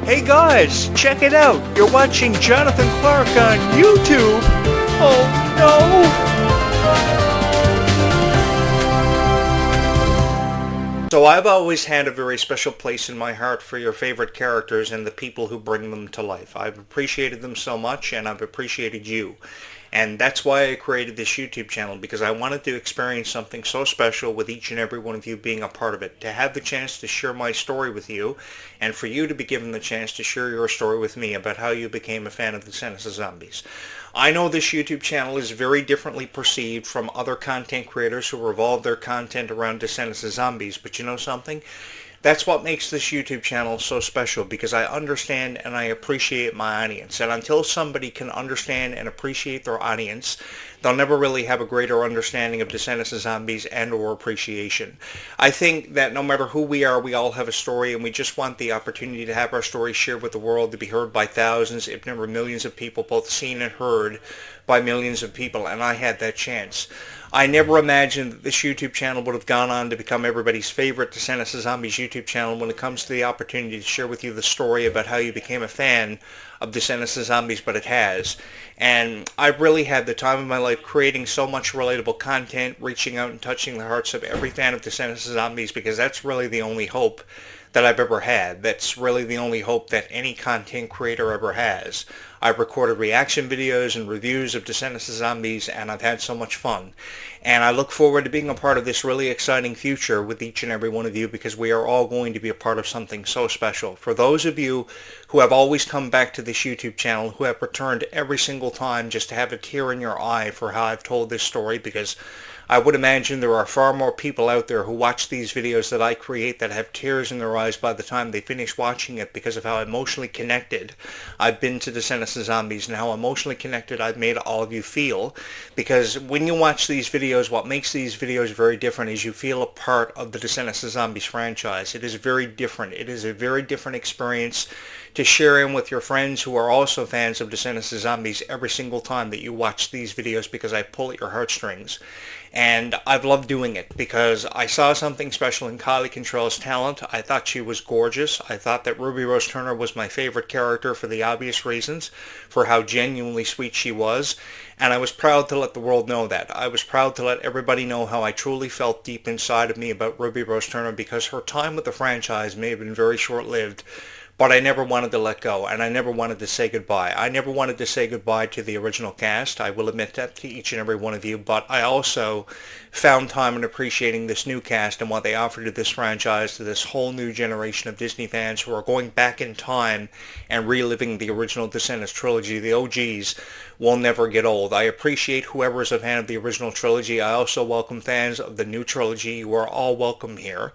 Hey guys, check it out! You're watching Jonathan Clarke on YouTube! Oh no! So I've always had a very special place in my heart for your favorite characters and the people who bring them to life. I've appreciated them so much, and I've appreciated you. And that's why I created this YouTube channel, because I wanted to experience something so special with each and every one of you being a part of it. To have the chance to share my story with you, and for you to be given the chance to share your story with me about how you became a fan of Descendants of Zombies. I know this YouTube channel is very differently perceived from other content creators who revolve their content around Descendants of Zombies, but you know something? That's what makes this YouTube channel so special, because I understand and I appreciate my audience. And until somebody can understand and appreciate their audience, they'll never really have a greater understanding of Descendants of Zombies and or appreciation. I think that no matter who we are, we all have a story, and we just want the opportunity to have our story shared with the world, to be heard by thousands, if never millions of people, both seen and heard by millions of people, and I had that chance. I never imagined that this YouTube channel would have gone on to become everybody's favorite Descendants of Zombies YouTube channel when it comes to the opportunity to share with you the story about how you became a fan of Descendants of Zombies, but it has. And I've really had the time of my life creating so much relatable content, reaching out and touching the hearts of every fan of Descendants of Zombies, because that's really the only hope that I've ever had. That's really the only hope that any content creator ever has. I've recorded reaction videos and reviews of Descendants of Zombies, and I've had so much fun. And I look forward to being a part of this really exciting future with each and every one of you, because we are all going to be a part of something so special. For those of you who have always come back to this YouTube channel, who have returned every single time just to have a tear in your eye for how I've told this story, because I would imagine there are far more people out there who watch these videos that I create that have tears in their eyes by the time they finish watching it, because of how emotionally connected I've been to Descendants of Zombies and how emotionally connected I've made all of you feel. Because when you watch these videos, what makes these videos very different is you feel a part of the Descendants of Zombies franchise. It is very different. It is a very different experience to share in with your friends who are also fans of Descendants of Zombies every single time that you watch these videos, because I pull at your heartstrings. And I've loved doing it because I saw something special in Kylie Contrell's talent. I thought she was gorgeous. I thought that Ruby Rose Turner was my favorite character for the obvious reasons, for how genuinely sweet she was. And I was proud to let the world know that. I was proud to let everybody know how I truly felt deep inside of me about Ruby Rose Turner, because her time with the franchise may have been very short-lived, but I never wanted to let go, and I never wanted to say goodbye. I never wanted to say goodbye to the original cast. I will admit that to each and every one of you, but I also found time in appreciating this new cast and what they offer to this franchise, to this whole new generation of Disney fans who are going back in time and reliving the original Descendants trilogy. The OGs will never get old. I appreciate whoever is a fan of the original trilogy. I also welcome fans of the new trilogy. You are all welcome here,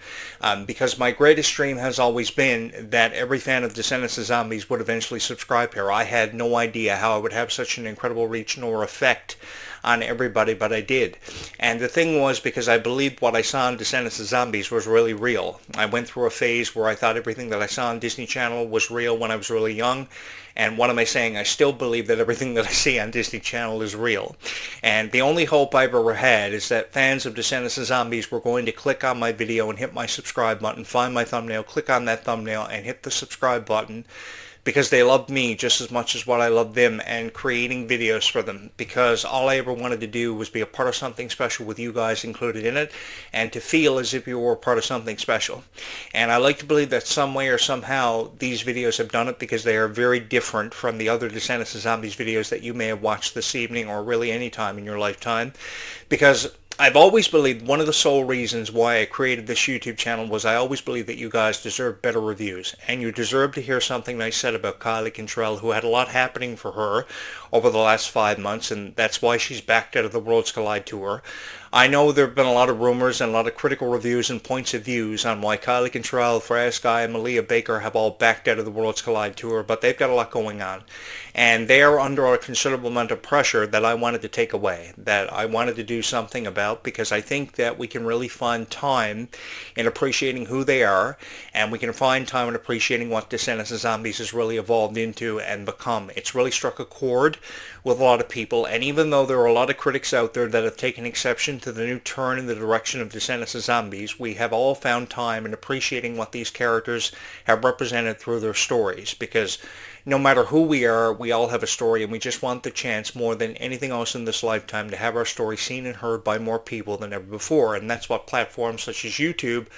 because my greatest dream has always been that every fan of Descendants of Zombies would eventually subscribe here. I had no idea how I would have such an incredible reach nor effect on everybody, but I did. And the thing was, because I believed what I saw in Descendants of Zombies was really real. I went through a phase where I thought everything that I saw on Disney Channel was real when I was really young. And what am I saying? I still believe that everything that I see on Disney Channel is real. And the only hope I've ever had is that fans of Descendants of Zombies were going to click on my video and hit my subscribe button, find my thumbnail, click on that thumbnail, and hit the subscribe button, because they loved me just as much as what I loved them and creating videos for them, because all I ever wanted to do was be a part of something special with you guys included in it, and to feel as if you were a part of something special. And I like to believe that some way or somehow these videos have done it, because they are very different from the other Descendants of Zombies videos that you may have watched this evening or really any time in your lifetime, because I've always believed one of the sole reasons why I created this YouTube channel was I always believed that you guys deserve better reviews, and you deserve to hear something nice said about Kylie Contrell, who had a lot happening for her over the last 5 months, and that's why she's backed out of the Worlds Collide tour. I know there have been a lot of rumors and a lot of critical reviews and points of views on why Kylie Contrell, Freya Sky, and Malia Baker have all backed out of the Worlds Collide tour, but they've got a lot going on. And they are under a considerable amount of pressure that I wanted to take away, that I wanted to do something about, because I think that we can really find time in appreciating who they are, and we can find time in appreciating what Descendants of Zombies has really evolved into and become. It's really struck a chord with a lot of people, and even though there are a lot of critics out there that have taken exception to the new turn in the direction of Descendants of Zombies, we have all found time in appreciating what these characters have represented through their stories, because no matter who we are, we all have a story, and we just want the chance more than anything else in this lifetime to have our story seen and heard by more people than ever before. And that's what platforms such as YouTube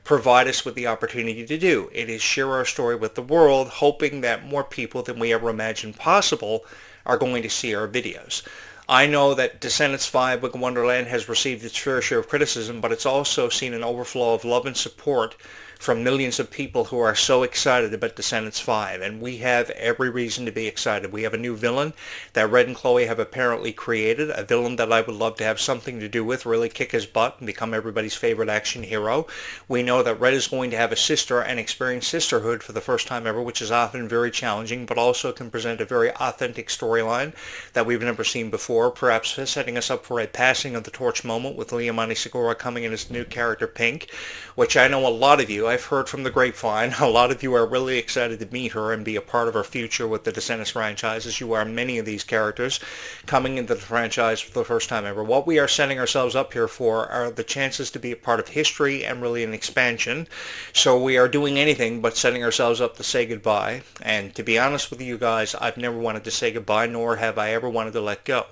provide us with the opportunity to do. It is share our story with the world, hoping that more people than we ever imagined possible are going to see our videos. I know that Descendants 5 Wicked Wonderland has received its fair share of criticism, but it's also seen an overflow of love and support from millions of people who are so excited about Descendants 5, and we have every reason to be excited. We have a new villain that Red and Chloe have apparently created, a villain that I would love to have something to do with, really kick his butt and become everybody's favorite action hero. We know that Red is going to have a sister and experience sisterhood for the first time ever, which is often very challenging, but also can present a very authentic storyline that we've never seen before, perhaps setting us up for a passing of the torch moment with Liamani Segura coming in as new character Pink, which I know a lot of you, I've heard from the grapevine, a lot of you are really excited to meet her and be a part of her future with the Descendants franchise, as you are many of these characters coming into the franchise for the first time ever. What we are setting ourselves up here for are the chances to be a part of history and really an expansion. So we are doing anything but setting ourselves up to say goodbye. And to be honest with you guys, I've never wanted to say goodbye, nor have I ever wanted to let go.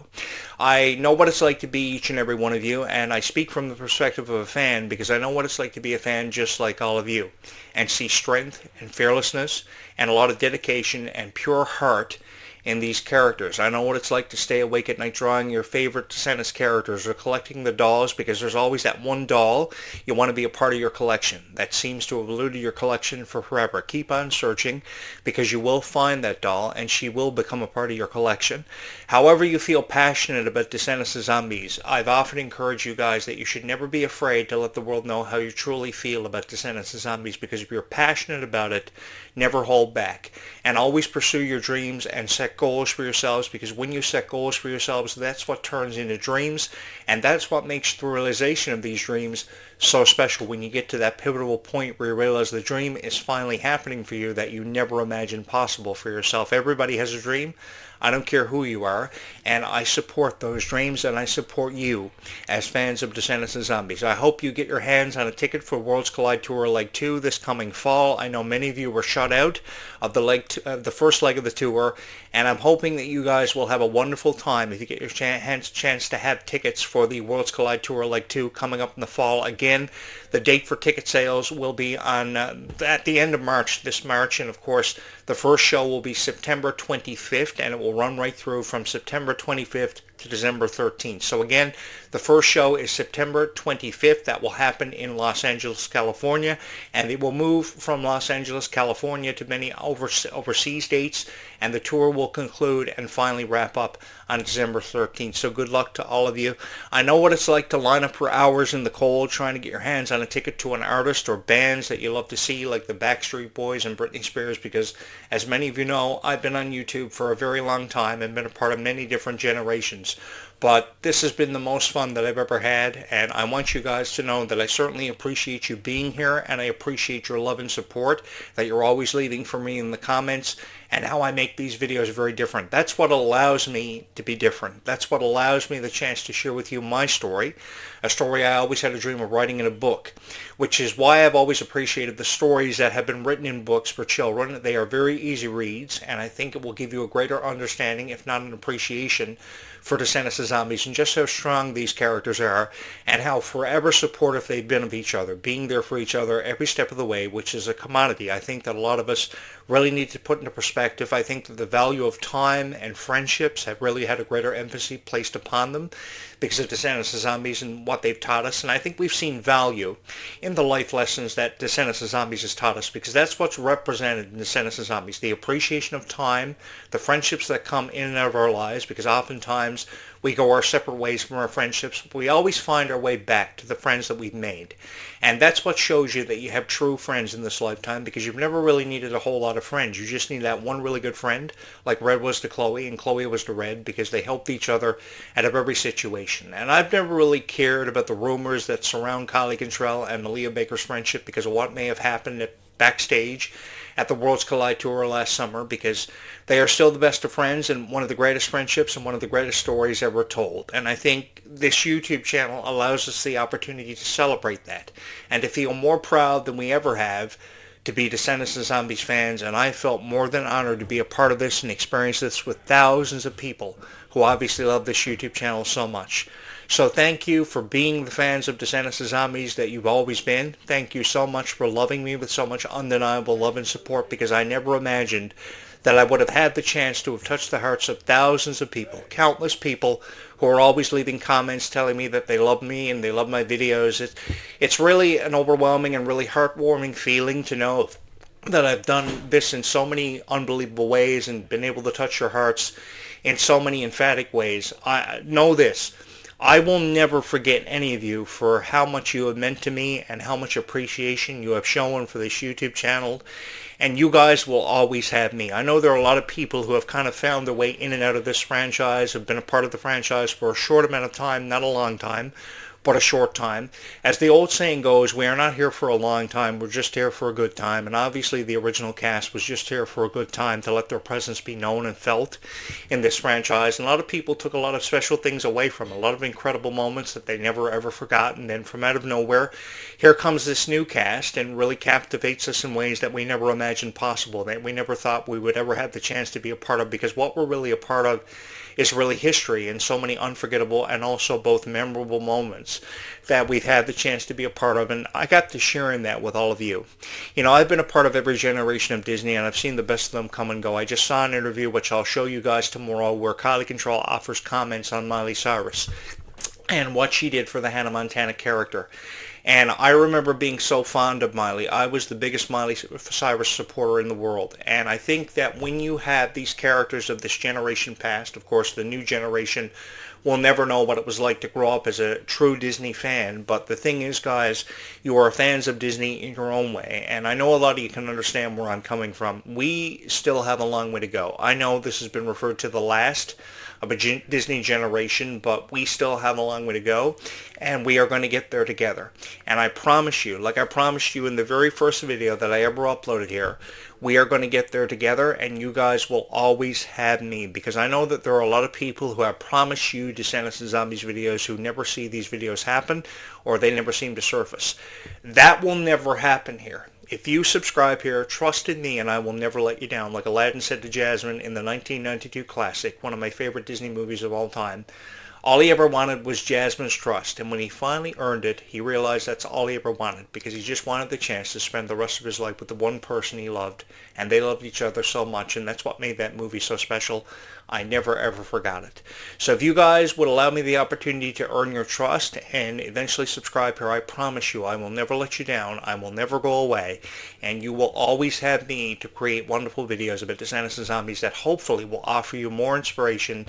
I know what it's like to be each and every one of you, and I speak from the perspective of a fan because I know what it's like to be a fan just like all of you, and see strength and fearlessness and a lot of dedication and pure heart in these characters. I know what it's like to stay awake at night drawing your favorite Descendants characters or collecting the dolls, because there's always that one doll you want to be a part of your collection that seems to have eluded your collection for forever. Keep on searching, because you will find that doll and she will become a part of your collection. However you feel passionate about Descendants of Zombies, I've often encouraged you guys that you should never be afraid to let the world know how you truly feel about Descendants of Zombies, because if you're passionate about it, never hold back, and always pursue your dreams and set goals for yourselves, because when you set goals for yourselves, that's what turns into dreams, and that's what makes the realization of these dreams so special when you get to that pivotal point where you realize the dream is finally happening for you that you never imagined possible for yourself. Everybody has a dream. I don't care who you are, and I support those dreams, and I support you as fans of Descendants of Zombies. I hope you get your hands on a ticket for Worlds Collide Tour Leg 2 this coming fall. I know many of you were shut out of the first leg of the tour, and I'm hoping that you guys will have a wonderful time if you get your chance to have tickets for the Worlds Collide Tour Leg 2 coming up in the fall. Again, the date for ticket sales will be on at the end of March, this March, and of course the first show will be September 25th, and it will run right through from September 25th to December 13th. So again, the first show is September 25th. That will happen in Los Angeles, California, and it will move from Los Angeles, California to many overseas dates, and the tour will conclude and finally wrap up on December 13th. So good luck to all of you. I know what it's like to line up for hours in the cold trying to get your hands on a ticket to an artist or bands that you love to see, like the Backstreet Boys and Britney Spears, because as many of you know, I've been on YouTube for a very long time and been a part of many different generations. But this has been the most fun that I've ever had, and I want you guys to know that I certainly appreciate you being here, and I appreciate your love and support that you're always leaving for me in the comments, and how I make these videos very different. That's what allows me to be different. That's what allows me the chance to share with you my story, a story I always had a dream of writing in a book, which is why I've always appreciated the stories that have been written in books for children. They are very easy reads, and I think it will give you a greater understanding, if not an appreciation, for Descendants of Zombies and just how strong these characters are and how forever supportive they've been of each other, being there for each other every step of the way, which is a commodity I think that a lot of us really need to put into perspective. I think that the value of time and friendships have really had a greater emphasis placed upon them because of Descendants of Zombies and what they've taught us, and I think we've seen value in the life lessons that Descendants of Zombies has taught us, because that's what's represented in Descendants of Zombies, the appreciation of time, the friendships that come in and out of our lives, because oftentimes we go our separate ways from our friendships, but we always find our way back to the friends that we've made. And that's what shows you that you have true friends in this lifetime, because you've never really needed a whole lot of friends. You just need that one really good friend, like Red was to Chloe and Chloe was to Red, because they helped each other out of every situation. And I've never really cared about the rumors that surround Kylie Cantrell and Malia Baker's friendship because of what may have happened backstage at the Worlds Collide Tour last summer, because they are still the best of friends and one of the greatest friendships and one of the greatest stories ever told. And I think this YouTube channel allows us the opportunity to celebrate that and to feel more proud than we ever have to be Descendants and Zombies fans, and I felt more than honored to be a part of this and experience this with thousands of people who obviously love this YouTube channel so much. So thank you for being the fans of Descendants and Zombies that you've always been. Thank you so much for loving me with so much undeniable love and support, because I never imagined that I would have had the chance to have touched the hearts of thousands of people, countless people who are always leaving comments telling me that they love me and they love my videos. It's really an overwhelming and really heartwarming feeling to know that I've done this in so many unbelievable ways and been able to touch your hearts in so many emphatic ways. I know this. I will never forget any of you for how much you have meant to me and how much appreciation you have shown for this YouTube channel. And you guys will always have me. I know there are a lot of people who have kind of found their way in and out of this franchise, have been a part of the franchise for a short amount of time, not a long time, but a short time. As the old saying goes, we are not here for a long time, we're just here for a good time. And obviously the original cast was just here for a good time to let their presence be known and felt in this franchise. And a lot of people took a lot of special things away from it, a lot of incredible moments that they never ever forgot. And then from out of nowhere, here comes this new cast and really captivates us in ways that we never imagined possible, that we never thought we would ever have the chance to be a part of, because what we're really a part of is really history and so many unforgettable and also both memorable moments that we've had the chance to be a part of. And I got to share in that with all of you. You know, I've been a part of every generation of Disney, and I've seen the best of them come and go. I just saw an interview, which I'll show you guys tomorrow, where Kylie Control offers comments on Miley Cyrus and what she did for the Hannah Montana character. And I remember being so fond of Miley. I was the biggest Miley Cyrus supporter in the world. And I think that when you have these characters of this generation past, of course, the new generation will never know what it was like to grow up as a true Disney fan. But the thing is, guys, you are fans of Disney in your own way. And I know a lot of you can understand where I'm coming from. We still have a long way to go. I know this has been referred to the last of a Disney generation, but we still have a long way to go, and we are going to get there together. And I promise you, like I promised you in the very first video that I ever uploaded here, we are going to get there together, and you guys will always have me, because I know that there are a lot of people who have promised you Descendants and Zombies videos who never see these videos happen, or they never seem to surface. That will never happen here. If you subscribe here, trust in me and I will never let you down. Like Aladdin said to Jasmine in the 1992 classic, one of my favorite Disney movies of all time, all he ever wanted was Jasmine's trust. And when he finally earned it, he realized that's all he ever wanted, because he just wanted the chance to spend the rest of his life with the one person he loved. And they loved each other so much, and that's what made that movie so special. I never ever forgot it. So if you guys would allow me the opportunity to earn your trust and eventually subscribe here, I promise you I will never let you down. I will never go away. And you will always have me to create wonderful videos about Descendants and Zombies that hopefully will offer you more inspiration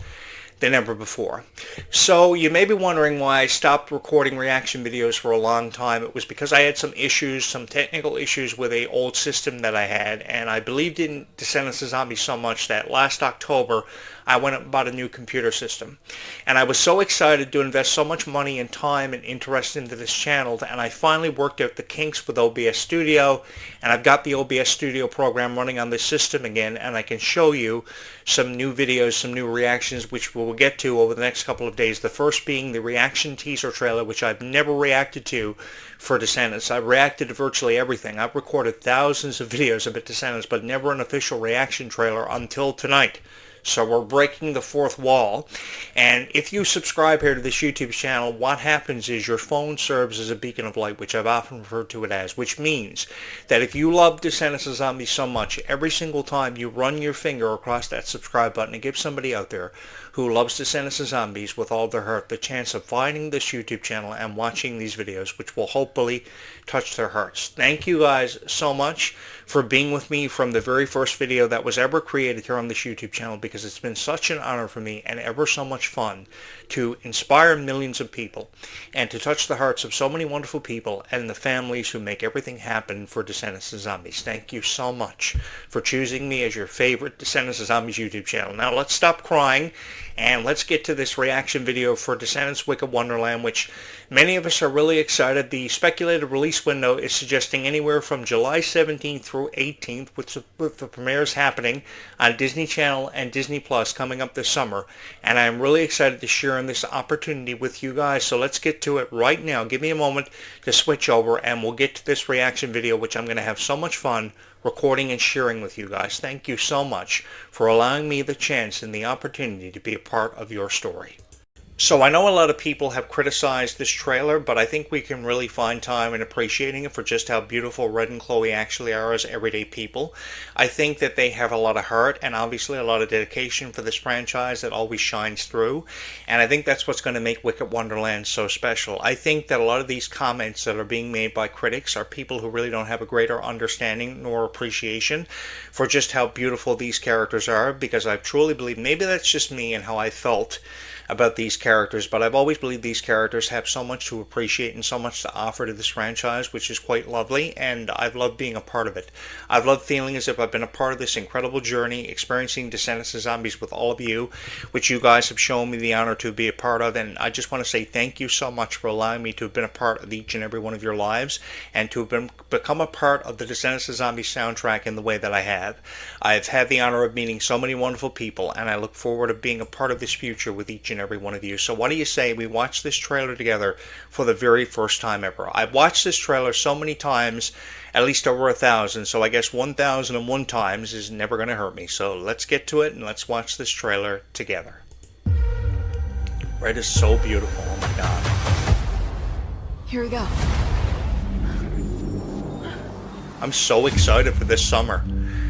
than ever before. So you may be wondering why I stopped recording reaction videos for a long time. It was because I had some issues, some technical issues with a old system that I had, and I believed in Descendants of Zombies so much that last October I went and bought a new computer system. And I was so excited to invest so much money and time and interest into this channel, and I finally worked out the kinks with OBS Studio, and I've got the OBS Studio program running on this system again, and I can show you some new videos, some new reactions, which we'll get to over the next couple of days. The first being the reaction teaser trailer, which I've never reacted to for Descendants. I've reacted to virtually everything. I've recorded thousands of videos about Descendants, but never an official reaction trailer until tonight. So we're breaking the fourth wall. And if you subscribe here to this YouTube channel, what happens is your phone serves as a beacon of light, which I've often referred to it as, which means that if you love Descendants of Zombies so much, every single time you run your finger across that subscribe button and give somebody out there who loves Descendants of Zombies with all their heart the chance of finding this YouTube channel and watching these videos, which will hopefully touch their hearts. Thank you guys so much for being with me from the very first video that was ever created here on this YouTube channel, because because it's been such an honor for me and ever so much fun to inspire millions of people and to touch the hearts of so many wonderful people and the families who make everything happen for Descendants of Zombies. Thank you so much for choosing me as your favorite Descendants of Zombies YouTube channel. Now let's stop crying and let's get to this reaction video for Descendants Wicked Wonderland, which many of us are really excited. The speculated release window is suggesting anywhere from July 17th through 18th, with the premieres happening on Disney Channel and Disney Plus coming up this summer. And I'm really excited to share in this opportunity with you guys. So let's get to it right now. Give me a moment to switch over and we'll get to this reaction video, which I'm going to have so much fun recording and sharing with you guys. Thank you so much for allowing me the chance and the opportunity to be a part of your story. So I know a lot of people have criticized this trailer, but I think we can really find time in appreciating it for just how beautiful Red and Chloe actually are as everyday people. I think that they have a lot of heart and obviously a lot of dedication for this franchise that always shines through. And I think that's what's going to make Wicked Wonderland so special. I think that a lot of these comments that are being made by critics are people who really don't have a greater understanding nor appreciation for just how beautiful these characters are, because I truly believe, maybe that's just me and how I felt about these characters, but I've always believed these characters have so much to appreciate and so much to offer to this franchise, which is quite lovely, and I've loved being a part of it. I've loved feeling as if I've been a part of this incredible journey, experiencing Descendants of Zombies with all of you, which you guys have shown me the honor to be a part of, and I just want to say thank you so much for allowing me to have been a part of each and every one of your lives, and to have become a part of the Descendants of Zombies soundtrack in the way that I have. I've had the honor of meeting so many wonderful people, and I look forward to being a part of this future with each and every one of you. So what do you say we watch this trailer together for the very first time ever? I've watched this trailer so many times, at least over 1,000, so I guess 1,001 times is never going to hurt me. So let's get to it and let's watch this trailer together. Red is so beautiful. Oh my god. Here we go. I'm so excited for this summer.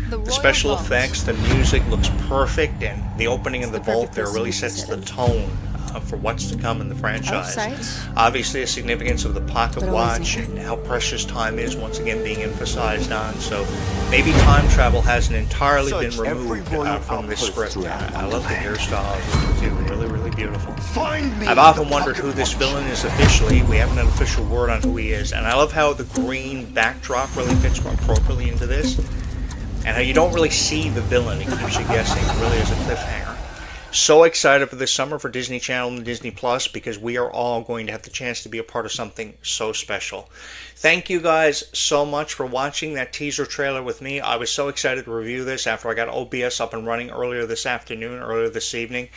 The special effects, the music looks perfect, and the opening of the vault there really sets the tone for what's to come in the franchise. Obviously, the significance of the pocket watch and how precious time is once again being emphasized on. So maybe time travel hasn't entirely been removed from this script. I love the hairstyle too. Really beautiful. I've often wondered who this villain is officially. We haven't an official word on who he is, and I love how the green backdrop really fits appropriately into this. And how you don't really see the villain, it keeps you guessing. It really is a cliffhanger. So excited for this summer for Disney Channel and Disney Plus, because we are all going to have the chance to be a part of something so special. Thank you guys so much for watching that teaser trailer with me. I was so excited to review this after I got OBS up and running earlier this evening.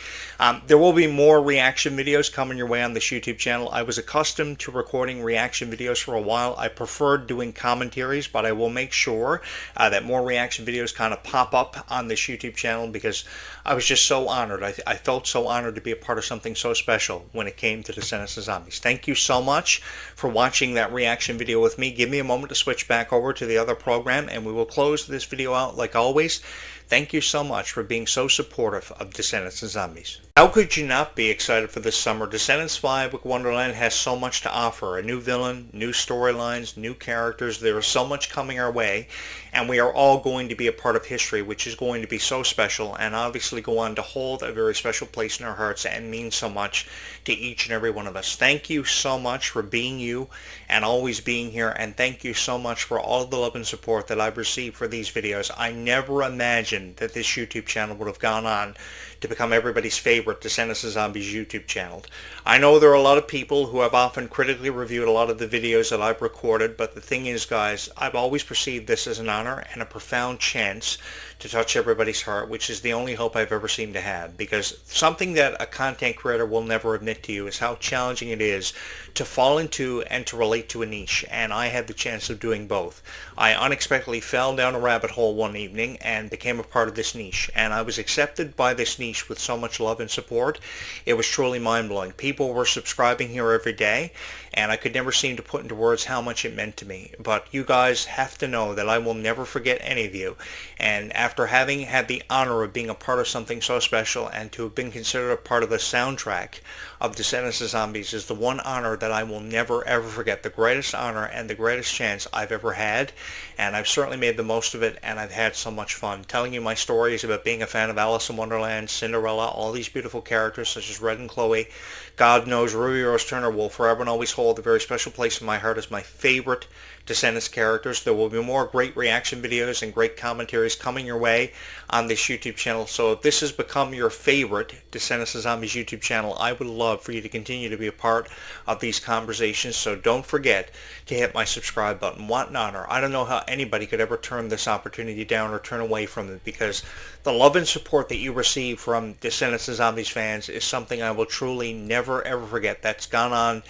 There will be more reaction videos coming your way on this YouTube channel. I was accustomed to recording reaction videos for a while. I preferred doing commentaries, but I will make sure that more reaction videos kind of pop up on this YouTube channel, because I was just so honored. I felt so honored to be a part of something so special when it came to Descendants of Zombies. Thank you so much for watching that reaction video with me. Give me a moment to switch back over to the other program, and we will close this video out like always. Thank you so much for being so supportive of Descendants of Zombies. How could you not be excited for this summer? Descendants 5 Wicked Wonderland has so much to offer. A new villain, new storylines, new characters. There is so much coming our way, and we are all going to be a part of history, which is going to be so special and obviously go on to hold a very special place in our hearts and mean so much to each and every one of us. Thank you so much for being you and always being here, and thank you so much for all of the love and support that I've received for these videos. I never imagined that this YouTube channel would have gone on to become everybody's favorite Descendants of Zombies YouTube channel. I know there are a lot of people who have often critically reviewed a lot of the videos that I've recorded, but the thing is, guys, I've always perceived this as an honor and a profound chance to touch everybody's heart, which is the only hope I've ever seemed to have, because something that a content creator will never admit to you is how challenging it is to fall into and to relate to a niche, and I had the chance of doing both. I unexpectedly fell down a rabbit hole one evening and became a part of this niche, and I was accepted by this niche niche with so much love and support. It was truly mind-blowing. People were subscribing here every day, and I could never seem to put into words how much it meant to me. But you guys have to know that I will never forget any of you. And after having had the honor of being a part of something so special and to have been considered a part of the soundtrack of Descendants of Zombies is the one honor that I will never ever forget. The greatest honor and the greatest chance I've ever had, and I've certainly made the most of it, and I've had so much fun telling you my stories about being a fan of Alice in Wonderland, Cinderella, all these beautiful characters such as Red and Chloe. God knows Ruby Rose Turner will forever and always hold a very special place in my heart as my favorite Descendants characters. There will be more great reaction videos and great commentaries coming your way on this YouTube channel. So if this has become your favorite Descendants of Zombies YouTube channel, I would love for you to continue to be a part of these conversations. So don't forget to hit my subscribe button. What an honor. I don't know how anybody could ever turn this opportunity down or turn away from it, because the love and support that you receive from Descendants of Zombies fans is something I will truly never ever forget. That's gone on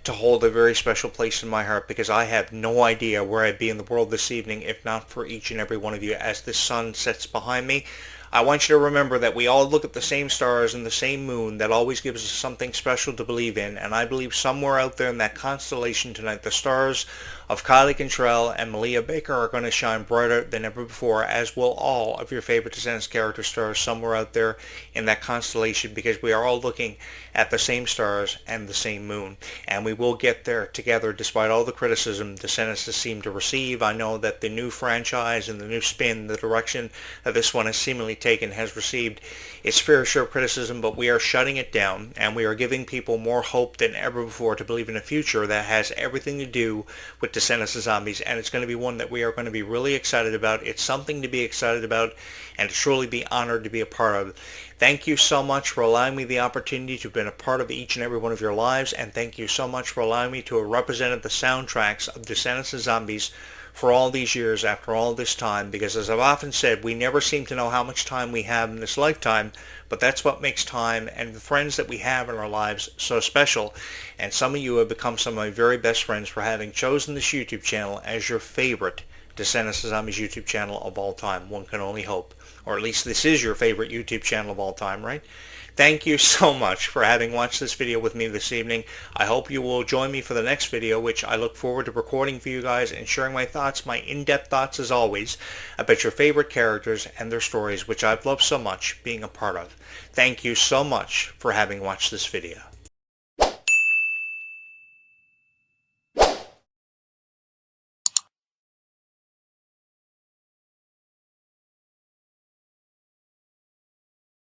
to hold a very special place in my heart, because I have no idea where I'd be in the world this evening if not for each and every one of you. As the sun sets behind me, I want you to remember that we all look at the same stars and the same moon. That always gives us something special to believe in, and I believe somewhere out there in that constellation tonight, the stars of Kylie Cantrell and Malia Baker are going to shine brighter than ever before, as will all of your favorite Descendants character stars somewhere out there in that constellation, because we are all looking at the same stars and the same moon, and we will get there together despite all the criticism Descendants has seemed to receive. I know that the new franchise and the new spin, the direction that this one has seemingly taken, has received its fair share of criticism, but we are shutting it down, and we are giving people more hope than ever before to believe in a future that has everything to do with Descendants of Zombies, and it's going to be one that we are going to be really excited about. It's something to be excited about and to truly be honored to be a part of. Thank you so much for allowing me the opportunity to have been a part of each and every one of your lives, and thank you so much for allowing me to have represented the soundtracks of Descendants of Zombies for all these years after all this time, because as I've often said, we never seem to know how much time we have in this lifetime, but that's what makes time and the friends that we have in our lives so special. And some of you have become some of my very best friends for having chosen this YouTube channel as your favorite Descendants of Zombies YouTube channel of all time. One can only hope. Or at least this is your favorite YouTube channel of all time, right? Thank you so much for having watched this video with me this evening. I hope you will join me for the next video, which I look forward to recording for you guys and sharing my thoughts, my in-depth thoughts as always, about your favorite characters and their stories, which I've loved so much being a part of. Thank you so much for having watched this video.